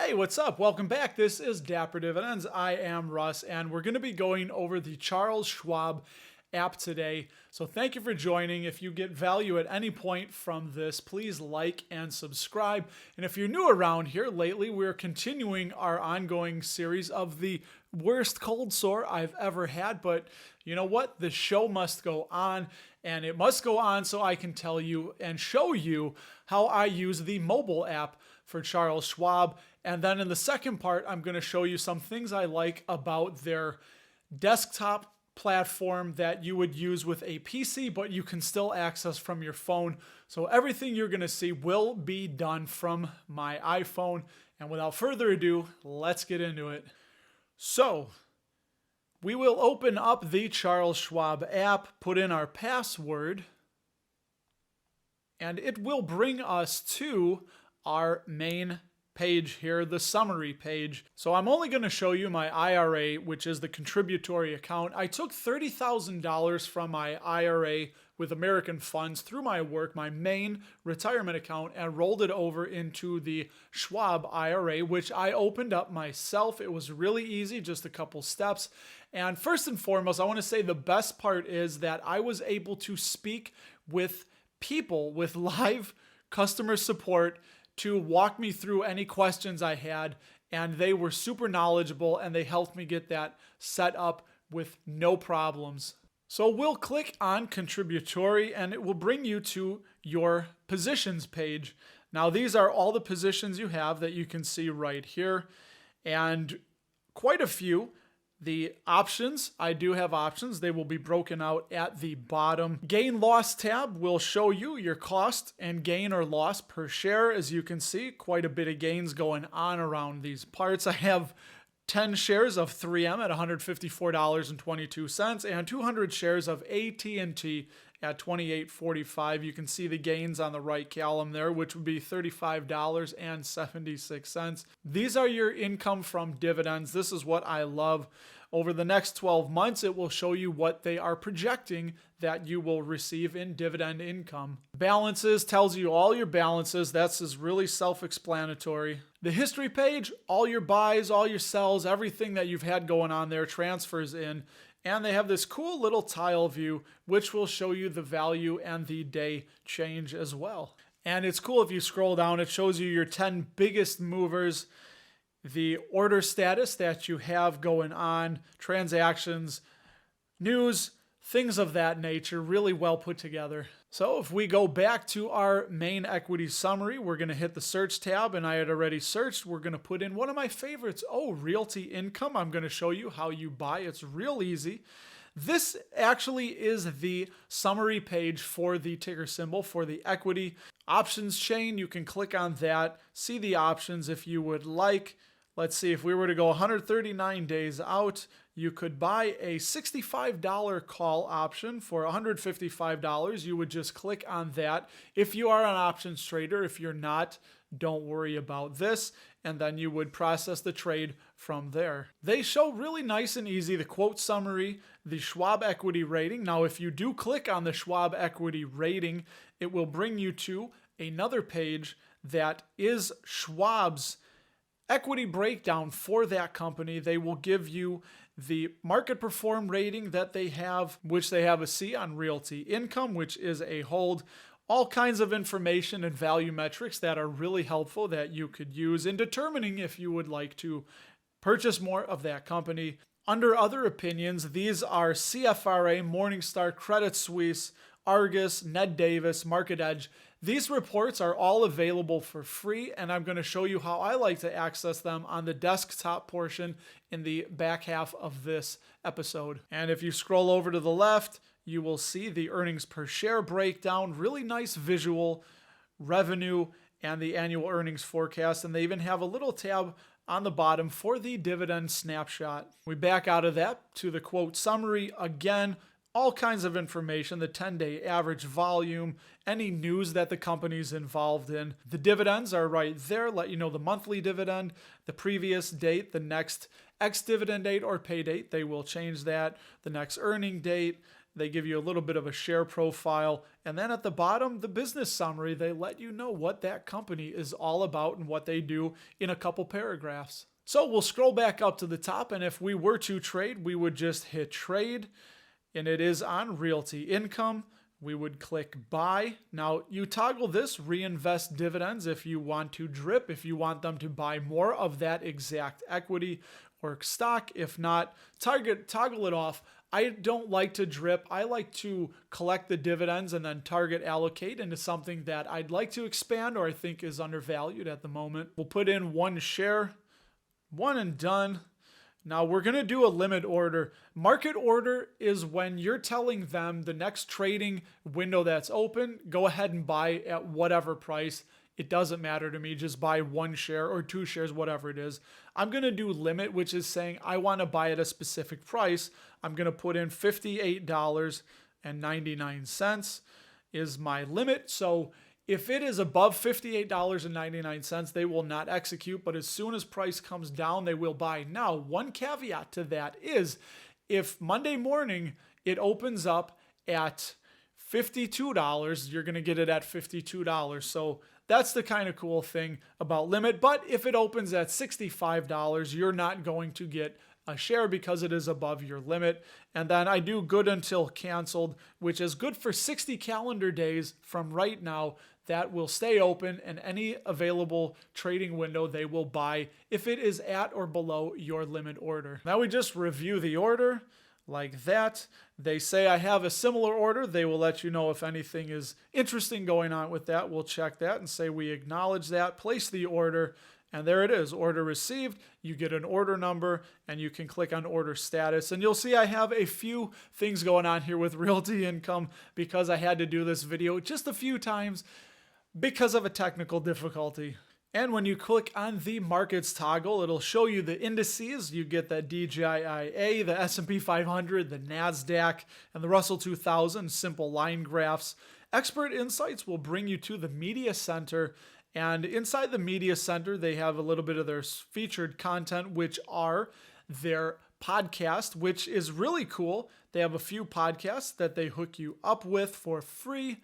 Hey, what's up? Welcome back. This is Dapper Dividends. I am Russ, and we're going to be going over the Charles Schwab app today. So thank you for joining. If you get value at any point from this, please like and subscribe. And if you're new around here lately, we're continuing our ongoing series of the worst cold sore I've ever had. But you know what? The show must go on, and it must go on so I can tell you and show you how I use the mobile app for Charles Schwab. And then in the second part, I'm going to show you some things I like about their desktop platform that you would use with a PC, but you can still access from your phone. So everything you're going to see will be done from my iPhone. And without further ado, let's get into it. So we will open up the Charles Schwab app, put in our password, and it will bring us to our main page here, the summary page. So I'm only going to show you my IRA, which is the contributory account. I took $30,000 from my IRA with American Funds through my work, my main retirement account, and rolled it over into the Schwab IRA, which I opened up myself. It was really easy, just a couple steps. And first and foremost, I want to say the best part is that I was able to speak with people with live customer support to walk me through any questions I had, and they were super knowledgeable and they helped me get that set up with no problems. So we'll click on contributory and it will bring you to your positions page. Now these are all the positions you have that you can see right here, and quite a few. The options, I do have options. They will be broken out at the bottom. Gain loss tab will show you your cost and gain or loss per share. As you can see, quite a bit of gains going on around these parts. I have 10 shares of 3M at $154.22 and 200 shares of AT&T at $28.45. You can see the gains on the right column there, which would be $35.76. These are your income from dividends. This is what I love. Over the next 12 months, it will show you what they are projecting that you will receive in dividend income. Balances tells you all your balances. That's really self-explanatory. The history page, all your buys, all your sells, everything that you've had going on there transfers in. And they have this cool little tile view, which will show you the value and the day change as well. And it's cool if you scroll down, it shows you your 10 biggest movers, the order status that you have going on, transactions, news, things of that nature, really well put together. So if we go back to our main equity summary, we're going to hit the search tab, and I had already searched. We're going to put in one of my favorites. Oh, realty income. I'm going to show you how you buy. It's real easy. This actually is the summary page for the ticker symbol for the equity options chain. You can click on that, see the options if you would like. Let's see, if we were to go 139 days out, you could buy a $65 call option for $155. You would just click on that. If you are an options trader, if you're not, don't worry about this. And then you would process the trade from there. They show really nice and easy the quote summary, the Schwab equity rating. Now, if you do click on the Schwab equity rating, it will bring you to another page that is Schwab's equity breakdown for that company. They will give you the market perform rating that they have, which they have a C on realty income, which is a hold. All kinds of information and value metrics that are really helpful that you could use in determining if you would like to purchase more of that company. Under other opinions, these are CFRA, Morningstar, Credit Suisse, Argus, Ned Davis, Market Edge. These reports are all available for free, and I'm going to show you how I like to access them on the desktop portion in the back half of this episode. And if you scroll over to the left, you will see the earnings per share breakdown, really nice visual, revenue, and the annual earnings forecast. And they even have a little tab on the bottom for the dividend snapshot. We back out of that to the quote summary again. All kinds of information, the 10-day average volume, any news that the company's involved in. The dividends are right there, let you know the monthly dividend, the previous date, the next ex-dividend date or pay date. They will change that. The next earning date, They give you a little bit of a share profile. And then at the bottom, the business summary, they let you know what that company is all about and what they do in a couple paragraphs. So we'll scroll back up to the top, and if we were to trade, we would just hit trade, and it is on Realty Income. We would click buy. Now you toggle this reinvest dividends if you want to drip, if you want them to buy more of that exact equity or stock. If not, toggle it off. I don't like to drip. I like to collect the dividends and then target allocate into something that I'd like to expand or I think is undervalued at the moment. We'll put in 1 share, 1 and done. Now we're going to do a limit order. Market order is when you're telling them the next trading window that's open, go ahead and buy at whatever price. It doesn't matter to me. Just buy 1 share or 2 shares, whatever it is. I'm going to do limit, which is saying I want to buy at a specific price. I'm going to put in $58.99 is my limit. So if it is above $58.99, they will not execute, but as soon as price comes down, they will buy. Now, one caveat to that is if Monday morning it opens up at $52, you're going to get it at $52. So that's the kind of cool thing about limit. But if it opens at $65, you're not going to get a share because it is above your limit. And then I do good until canceled, which is good for 60 calendar days from right now. That will stay open, and any available trading window they will buy if it is at or below your limit order. Now we just review the order like that. They say I have a similar order. They will let you know if anything is interesting going on with that. We'll check that and say we acknowledge that, place the order, and there it is, order received. You get an order number and you can click on order status. And you'll see I have a few things going on here with Realty Income because I had to do this video just a few times because of a technical difficulty. And when you click on the markets toggle, it'll show you the indices. You get the DJIA, the S&P 500, the NASDAQ, and the Russell 2000, simple line graphs. Expert Insights will bring you to the Media Center. And inside the Media Center, they have a little bit of their featured content, which are their podcast, which is really cool. They have a few podcasts that they hook you up with for free.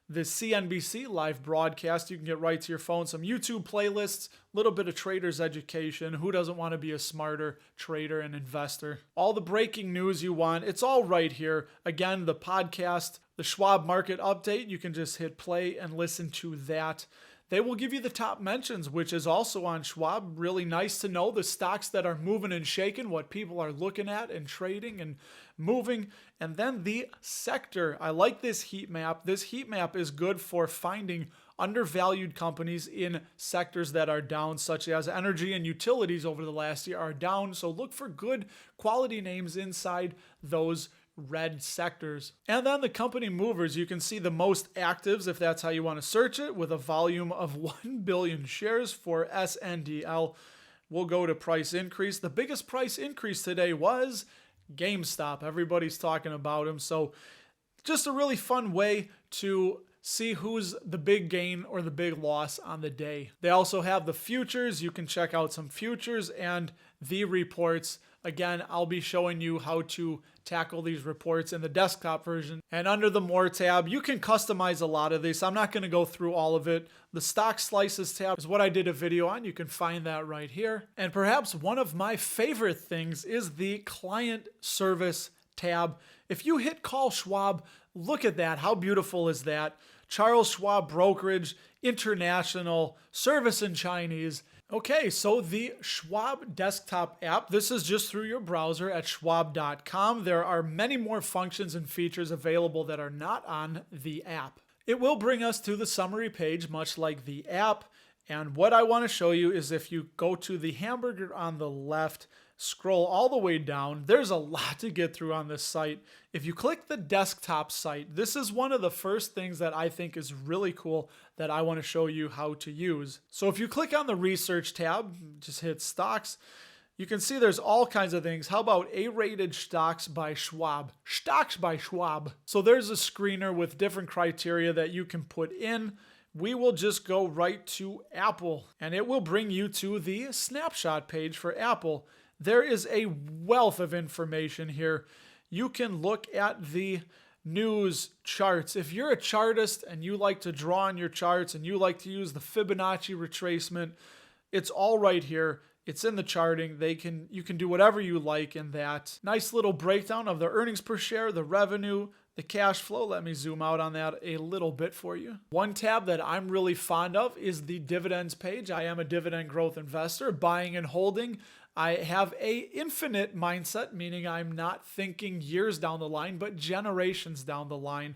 The CNBC live broadcast, you can get right to your phone. Some YouTube playlists, a little bit of trader's education. Who doesn't want to be a smarter trader and investor? All the breaking news you want, it's all right here. Again, the podcast, the Schwab Market Update, you can just hit play and listen to that. They will give you the top mentions, which is also on Schwab. Really nice to know the stocks that are moving and shaking, what people are looking at and trading and moving. And then the sector. I like this heat map. This heat map is good for finding undervalued companies in sectors that are down, such as energy and utilities over the last year are down. So look for good quality names inside those red sectors. And then the company movers, you can see the most actives if that's how you want to search it, with a volume of 1 billion shares for SNDL. We'll go to price increase. The biggest price increase today was GameStop. Everybody's talking about them. So just a really fun way to see who's the big gain or the big loss on the day. They also have the futures. You can check out some futures and the reports. Again, I'll be showing you how to tackle these reports in the desktop version. And under the More tab, you can customize a lot of this. I'm not going to go through all of it. The Stock Slices tab is what I did a video on. You can find that right here. And perhaps one of my favorite things is the Client Service tab. If you hit Call Schwab, look at that. How beautiful is that? Charles Schwab Brokerage, International, Service in Chinese. Okay, so the Schwab Desktop App, this is just through your browser at schwab.com. There are many more functions and features available that are not on the app. It will bring us to the summary page, much like the app. And what I want to show you is if you go to the hamburger on the left, scroll all the way down, there's a lot to get through on this site. If you click the desktop site, this is one of the first things that I think is really cool that I want to show you how to use. So if you click on the research tab, just hit stocks, you can see there's all kinds of things. How about A-rated stocks by Schwab? Stocks by Schwab. So there's a screener with different criteria that you can put in. We will just go right to Apple, and it will bring you to the snapshot page for Apple. There is a wealth of information here. You can look at the news, charts. If you're a chartist and you like to draw on your charts and you like to use the Fibonacci retracement, it's all right here. It's in the charting. You can do whatever you like in that. Nice little breakdown of the earnings per share, the revenue, the cash flow. Let me zoom out on that a little bit for you. One tab that I'm really fond of is the dividends page. I am a dividend growth investor, buying and holding. I have a infinite mindset, meaning I'm not thinking years down the line, but generations down the line.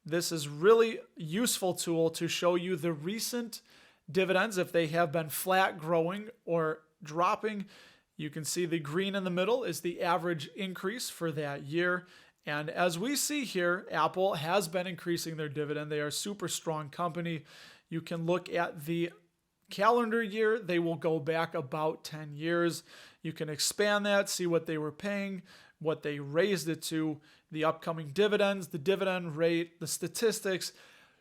This is really useful tool to show you the recent dividends, if they have been flat, growing, or dropping. You can see the green in the middle is the average increase for that year. And as we see here, Apple has been increasing their dividend. They are a super strong company. You can look at the calendar year. They will go back about 10 years. You can expand that, see what they were paying, what they raised it to, the upcoming dividends, the dividend rate, the statistics.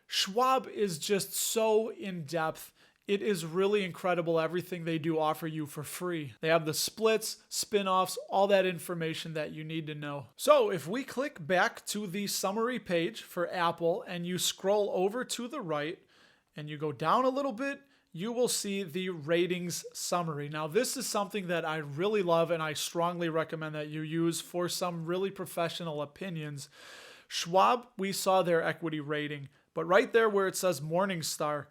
Schwab is just so in depth. It is really incredible everything they do offer you for free. They have the splits, spin-offs, all that information that you need to know. So if we click back to the summary page for Apple and you scroll over to the right and you go down a little bit, you will see the ratings summary. Now, this is something that I really love and I strongly recommend that you use for some really professional opinions. Schwab, we saw their equity rating, but right there where it says Morningstar,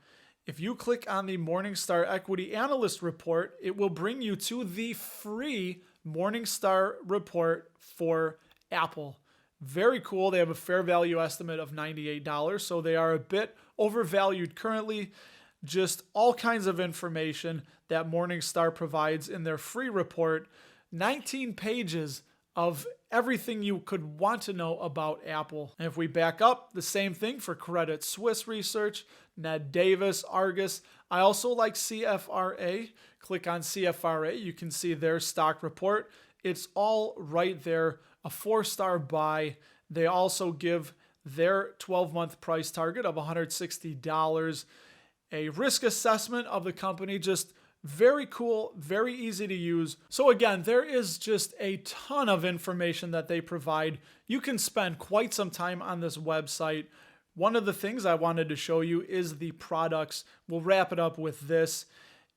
if you click on the Morningstar Equity Analyst Report, it will bring you to the free Morningstar report for Apple. Very cool. They have a fair value estimate of $98, so they are a bit overvalued currently. Just all kinds of information that Morningstar provides in their free report. 19 pages of everything you could want to know about Apple. And if we back up, the same thing for Credit Suisse Research, Ned Davis, Argus. I also like CFRA. Click on CFRA. You can see their stock report. It's all right there. A 4-star buy. They also give their 12-month price target of $160. A risk assessment of the company, just very cool, very easy to use. So again, there is just a ton of information that they provide. You can spend quite some time on this website. One of the things I wanted to show you is the products. We'll wrap it up with this.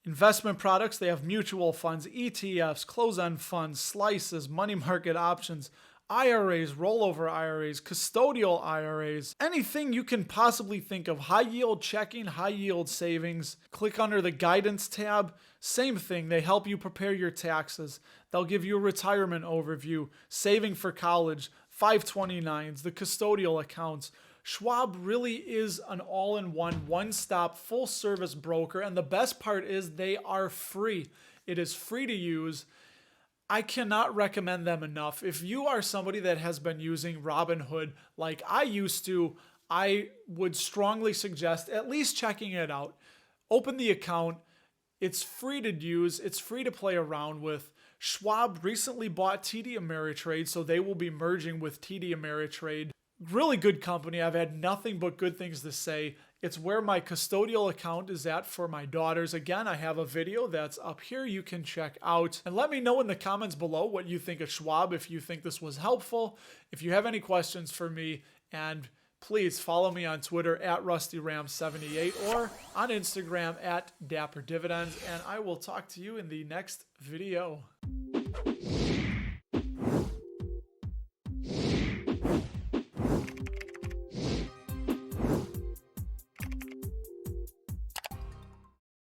Investment products, they have mutual funds, ETFs, closed-end funds, slices, money market options, IRAs, rollover IRAs, custodial IRAs, anything you can possibly think of. High yield checking, high yield savings. Click under the guidance tab. Same thing. They help you prepare your taxes. They'll give you a retirement overview, saving for college, 529s, the custodial accounts. Schwab really is an all-in-one, one-stop, full-service broker. And the best part is they are free. It is free to use. I cannot recommend them enough. If you are somebody that has been using Robinhood like I used to, I would strongly suggest at least checking it out. Open the account. It's free to use. It's free to play around with. Schwab recently bought TD Ameritrade, so they will be merging with TD Ameritrade. Really good company. I've had nothing but good things to say. It's where my custodial account is at for my daughters. Again, I have a video that's up here you can check out. And let me know in the comments below what you think of Schwab, if you think this was helpful, if you have any questions for me, and please follow me on Twitter at RustyRam78 or on Instagram at Dapper Dividends, and I will talk to you in the next video.